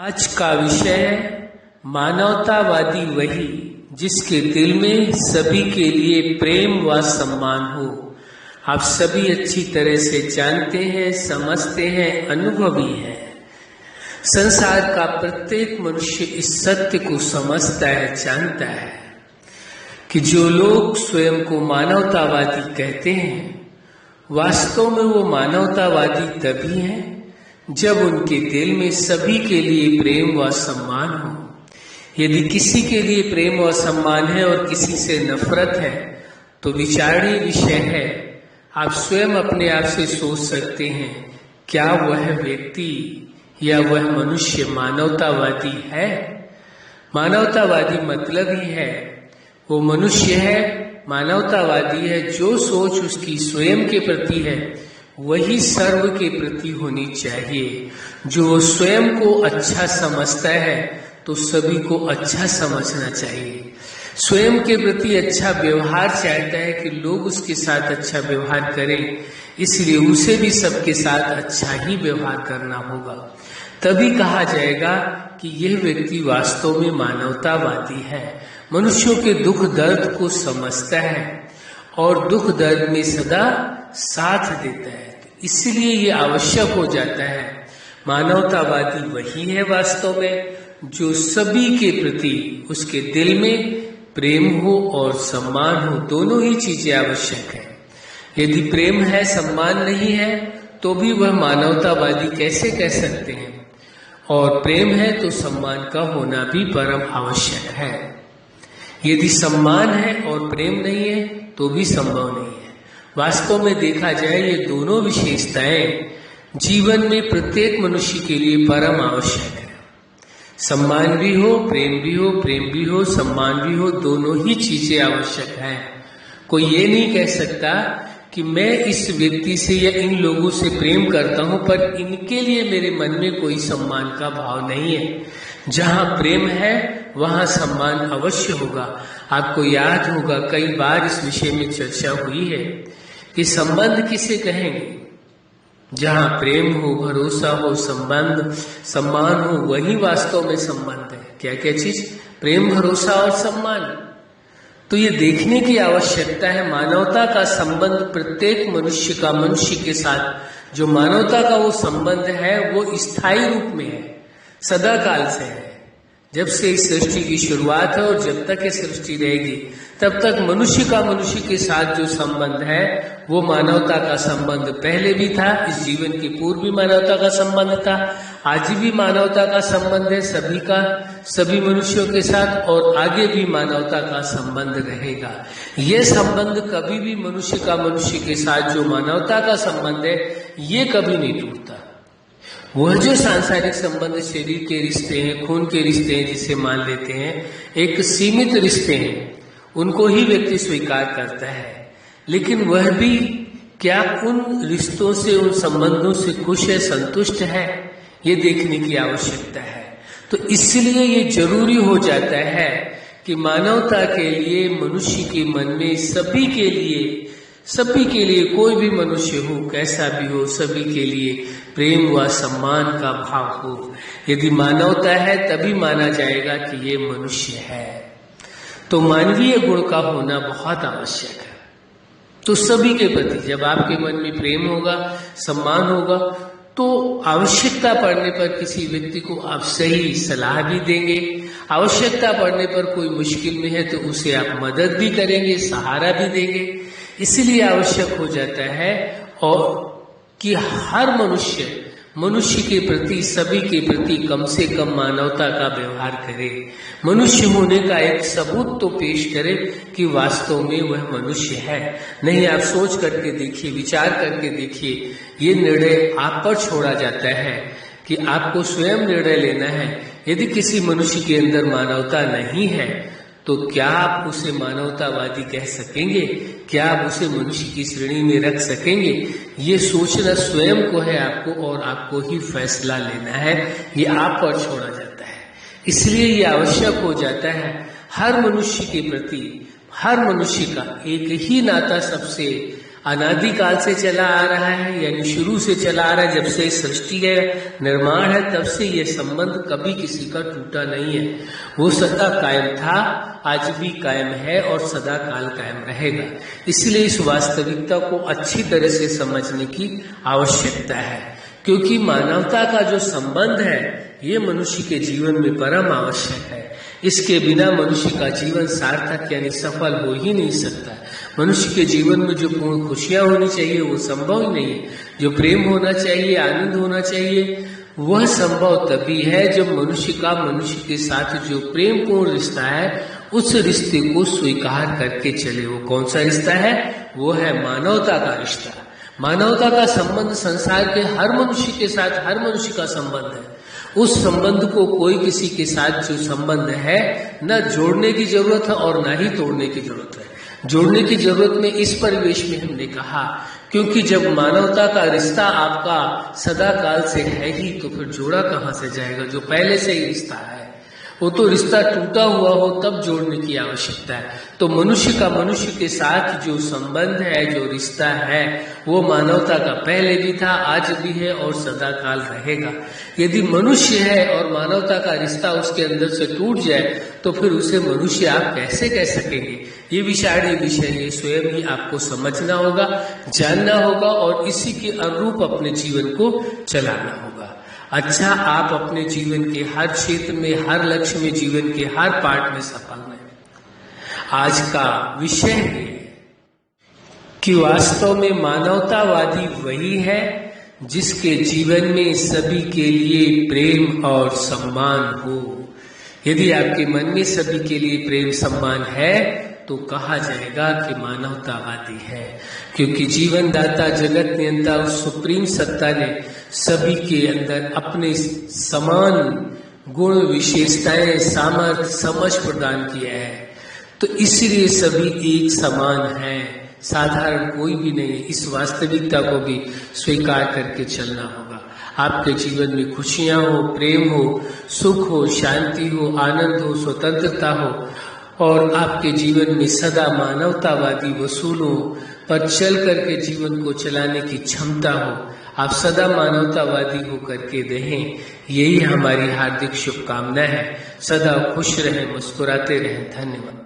आज का विषय है मानवतावादी वही जिसके दिल में सभी के लिए प्रेम व सम्मान हो। आप सभी अच्छी तरह से जानते हैं, समझते हैं, अनुभवी हैं। संसार का प्रत्येक मनुष्य इस सत्य को समझता है, जानता है कि जो लोग स्वयं को मानवतावादी कहते हैं, वास्तव में वो मानवतावादी तभी हैं जब उनके दिल में सभी के लिए प्रेम व सम्मान हो। यदि किसी के लिए प्रेम व सम्मान है और किसी से नफरत है तो विचारणीय विषय है। आप स्वयं अपने आप से सोच सकते हैं, क्या वह व्यक्ति या वह मनुष्य मानवतावादी है? मानवतावादी मतलब ही है वो मनुष्य है, मानवतावादी है। जो सोच उसकी स्वयं के प्रति है वही सर्व के प्रति होनी चाहिए। जो वो स्वयं को अच्छा समझता है तो सभी को अच्छा समझना चाहिए। स्वयं के प्रति अच्छा व्यवहार चाहता है कि लोग उसके साथ अच्छा व्यवहार करें, इसलिए उसे भी सबके साथ अच्छा ही व्यवहार करना होगा। तभी कहा जाएगा कि यह व्यक्ति वास्तव में मानवतावादी है। मनुष्यों के दुख दर्द को समझता है और दुख दर्द में सदा साथ देता है। इसलिए ये आवश्यक हो जाता है। मानवतावादी वही है वास्तव में जो सभी के प्रति उसके दिल में प्रेम हो और सम्मान हो। दोनों ही चीजें आवश्यक है। यदि प्रेम है, सम्मान नहीं है, तो भी वह मानवतावादी कैसे कह सकते हैं? और प्रेम है तो सम्मान का होना भी परम आवश्यक है। यदि सम्मान है और प्रेम नहीं है तो भी संभव नहीं है। वास्तव में देखा जाए ये दोनों विशेषताएं जीवन में प्रत्येक मनुष्य के लिए परम आवश्यक है। सम्मान भी हो, प्रेम भी हो, प्रेम भी हो, सम्मान भी हो, दोनों ही चीजें आवश्यक हैं। कोई ये नहीं कह सकता कि मैं इस व्यक्ति से या इन लोगों से प्रेम करता हूं पर इनके लिए मेरे मन में कोई सम्मान का भाव नहीं है। जहां प्रेम है वहां सम्मान अवश्य होगा। आपको याद होगा कई बार इस विषय में चर्चा हुई है कि संबंध किसे कहेंगे? जहां प्रेम हो, भरोसा हो, संबंध, सम्मान हो, वही वास्तव में संबंध है। क्या क्या चीज? प्रेम, भरोसा और सम्मान। तो ये देखने की आवश्यकता है मानवता का संबंध प्रत्येक मनुष्य का मनुष्य के साथ। जो मानवता का वो संबंध है वो स्थायी रूप में है, सदा काल से है। जब से इस सृष्टि की शुरुआत है और जब तक ये सृष्टि रहेगी तब तक मनुष्य का मनुष्य के साथ जो संबंध है वो मानवता का संबंध पहले भी था, इस जीवन के पूर्व भी मानवता का संबंध था, आज भी मानवता का संबंध है सभी का, सभी मनुष्यों के साथ, और आगे भी मानवता का संबंध रहेगा। ये संबंध कभी भी मनुष्य का मनुष्य के साथ जो मानवता का संबंध है ये कभी नहीं टूटता। वह जो सांसारिक संबंध शरीर के रिश्ते हैं, खून के रिश्ते हैं, जिसे मान लेते हैं एक सीमित रिश्ते हैं, उनको ही व्यक्ति स्वीकार करता है। लेकिन वह भी क्या उन रिश्तों से, उन संबंधों से खुश है, संतुष्ट है, ये देखने की आवश्यकता है। तो इसलिए ये जरूरी हो जाता है कि मानवता के लिए, मनुष्य के मन में सभी के लिए कोई भी मनुष्य हो, कैसा भी हो, सभी के लिए प्रेम व सम्मान का भाव हो। यदि मानवता है तभी माना जाएगा कि ये मनुष्य है। तो मानवीय गुण का होना बहुत आवश्यक है। तो सभी के प्रति जब आपके मन में प्रेम होगा, सम्मान होगा, तो आवश्यकता पड़ने पर किसी व्यक्ति को आप सही सलाह भी देंगे। आवश्यकता पड़ने पर कोई मुश्किल में है तो उसे आप मदद भी करेंगे, सहारा भी देंगे। इसलिए आवश्यक हो जाता है और कि हर मनुष्य के प्रति, सभी के प्रति कम से कम मानवता का व्यवहार करे। मनुष्य होने का एक सबूत तो पेश करे कि वास्तव में वह मनुष्य है। नहीं, आप सोच करके देखिए, विचार करके देखिए। ये निर्णय आप पर छोड़ा जाता है कि आपको स्वयं निर्णय लेना है। यदि किसी मनुष्य के अंदर मानवता नहीं है तो क्या आप उसे मानवतावादी कह सकेंगे? क्या आप उसे मनुष्य की श्रेणी में रख सकेंगे? ये सोचना स्वयं को है आपको, और आपको ही फैसला लेना है। ये आप पर छोड़ा जाता है। इसलिए ये आवश्यक हो जाता है हर मनुष्य के प्रति, हर मनुष्य का एक ही नाता सबसे अनादिकाल से चला आ रहा है, यानी शुरू से चला आ रहा है। जब से सृष्टि है, निर्माण है, तब से ये संबंध कभी किसी का टूटा नहीं है। वो सदा कायम था, आज भी कायम है और सदा काल कायम रहेगा। इसलिए इस वास्तविकता को अच्छी तरह से समझने की आवश्यकता है, क्योंकि मानवता का जो संबंध है ये मनुष्य के जीवन में परम आवश्यक है। इसके बिना मनुष्य का जीवन सार्थक यानी सफल हो ही नहीं सकता। मनुष्य के जीवन में जो पूर्ण खुशियां होनी चाहिए वो संभव ही नहीं है। जो प्रेम होना चाहिए, आनंद होना चाहिए, वह संभव तभी है जब मनुष्य का मनुष्य के साथ जो प्रेम पूर्ण रिश्ता है उस रिश्ते को स्वीकार करके चले। वो कौन सा रिश्ता है? वो है मानवता का रिश्ता। मानवता का संबंध संसार के हर मनुष्य के साथ, हर मनुष्य का संबंध है। उस संबंध को कोई किसी के साथ जो संबंध है न जोड़ने की जरूरत है और न ही तोड़ने की जरूरत है। जोड़ने की जरूरत में इस परिवेश में हमने कहा, क्योंकि जब मानवता का रिश्ता आपका सदा काल से है ही, तो फिर जोड़ा कहाँ से जाएगा? जो पहले से ही रिश्ता है वो तो रिश्ता टूटा हुआ हो तब जोड़ने की आवश्यकता है। तो मनुष्य का मनुष्य के साथ जो संबंध है, जो रिश्ता है, वो मानवता का पहले भी था, आज भी है और सदा काल रहेगा। यदि मनुष्य है और मानवता का रिश्ता उसके अंदर से टूट जाए तो फिर उसे मनुष्य आप कैसे कह सकेंगे? ये विषादी विषय ये स्वयं ही आपको समझना होगा, जानना होगा और इसी के अनुरूप अपने जीवन को चलाना होगा। अच्छा, आप अपने जीवन के हर क्षेत्र में, हर लक्ष्य में, जीवन के हर पार्ट में सफल हैं। आज का विषय है कि वास्तव में मानवतावादी वही है जिसके जीवन में सभी के लिए प्रेम और सम्मान हो। यदि आपके मन में सभी के लिए प्रेम सम्मान है तो कहा जाएगा कि मानवतावादी है, क्योंकि जीवन दाता, जगत नियंता, उस सुप्रीम सत्ता ने सभी के अंदर अपने समान गुण, विशेषताएं, सामर्थ्य, समझ प्रदान किया है। तो इसलिए सभी एक समान हैं, साधारण कोई भी नहीं। इस वास्तविकता को भी स्वीकार करके चलना होगा। आपके जीवन में खुशियां हो, प्रेम हो, सुख हो, शांति हो, आनंद हो, स्वतंत्रता हो और आपके जीवन में सदा मानवतावादी वसूलों पर चल करके जीवन को चलाने की क्षमता हो। आप सदा मानवतावादी हो करके रहें, यही हमारी हार्दिक शुभकामना है। सदा खुश रहें, मुस्कुराते रहें। धन्यवाद।